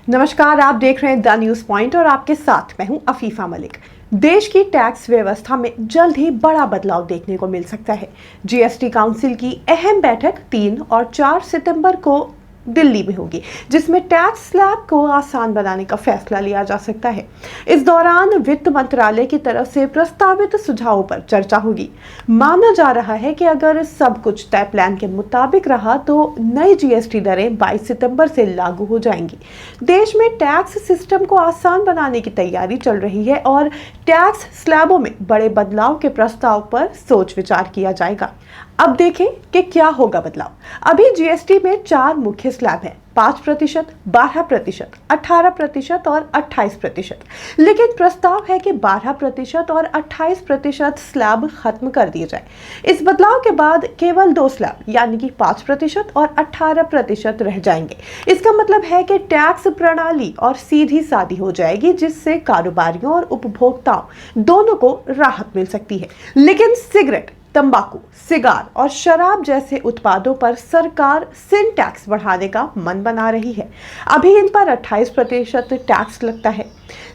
नमस्कार, आप देख रहे हैं द न्यूज़ पॉइंट और आपके साथ मैं हूं अफीफा मलिक। देश की टैक्स व्यवस्था में जल्द ही बड़ा बदलाव देखने को मिल सकता है। जीएसटी काउंसिल की अहम बैठक 3 और 4 सितंबर को दिल्ली में होगी, जिसमें टैक्स स्लैब को आसान बनाने का फैसला लिया जा सकता है। इस दौरान वित्त मंत्रालय की तरफ से प्रस्तावित सुझावों पर चर्चा होगी। माना जा रहा है कि अगर सब कुछ तय प्लान के मुताबिक रहा तो नई जीएसटी दरें 22 सितंबर से लागू हो जाएंगी। देश में टैक्स सिस्टम को आसान बनाने की तैयारी चल रही है और टैक्स स्लैबों में बड़े बदलाव के प्रस्ताव पर सोच विचार किया जाएगा। अब देखें कि क्या होगा बदलाव। अभी जीएसटी में 4 मुख्य स्लैब हैं: 5%, 12%, 18% और 28%। लेकिन प्रस्ताव है कि 12% और 28% स्लैब खत्म कर दिए जाए। इस बदलाव के बाद केवल 2 स्लैब यानी कि 5% और 18% रह जाएंगे। इसका मतलब है कि टैक्स प्रणाली और सीधी सादी हो जाएगी, जिससे कारोबारियों और उपभोक्ताओं दोनों को राहत मिल सकती है। लेकिन सिगरेट, तंबाकू, सिगार और शराब जैसे उत्पादों पर सरकार सिन टैक्स बढ़ाने का मन बना रही है। अभी इन पर 28% टैक्स लगता है।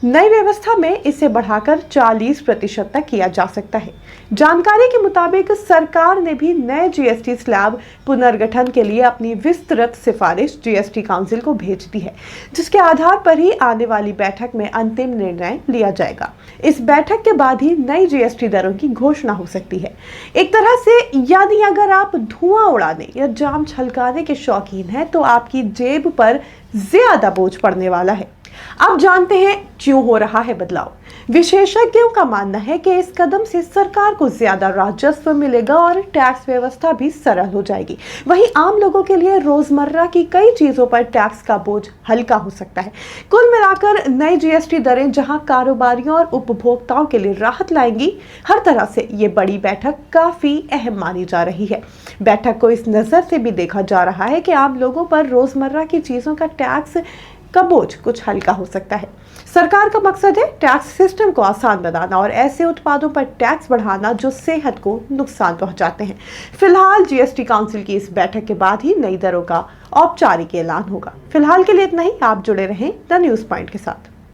नई व्यवस्था में इसे बढ़ाकर 40% तक किया जा सकता है। जानकारी के मुताबिक सरकार ने भी नए जीएसटी स्लैब पुनर्गठन के लिए अपनी विस्तृत सिफारिश जीएसटी काउंसिल को भेज दी है, जिसके आधार पर ही आने वाली बैठक में अंतिम निर्णय लिया जाएगा। इस बैठक के बाद ही नई जीएसटी दरों की घोषणा हो सकती है। एक तरह से यानी अगर आप धुआं उड़ाने या जाम छलकाने के शौकीन हैं तो आपकी जेब पर ज्यादा बोझ पड़ने वाला है। अब जानते हैं क्यों हो रहा है बदलाव। विशेषज्ञों का मानना है कि इस कदम से सरकार को ज्यादा राजस्व मिलेगा और टैक्स व्यवस्था भी सरल हो जाएगी। वहीं आम लोगों के लिए रोजमर्रा की कई चीजों पर टैक्स का बोझ हल्का हो सकता है। कुल मिलाकर नई जीएसटी दरें जहां कारोबारियों और उपभोक्ताओं के लिए राहत लाएंगी, हर तरह से ये बड़ी बैठक काफी अहम मानी जा रही है। बैठक को इस नजर से भी देखा जा रहा है कि आम लोगों पर रोजमर्रा की चीजों का टैक्स का बोझ कुछ हल्का हो सकता है। सरकार का मकसद है टैक्स सिस्टम को आसान बनाना और ऐसे उत्पादों पर टैक्स बढ़ाना जो सेहत को नुकसान पहुंचाते हैं। फिलहाल जीएसटी काउंसिल की इस बैठक के बाद ही नई दरों का औपचारिक ऐलान होगा। फिलहाल के लिए इतना ही। आप जुड़े रहें द न्यूज़ पॉइंट के साथ।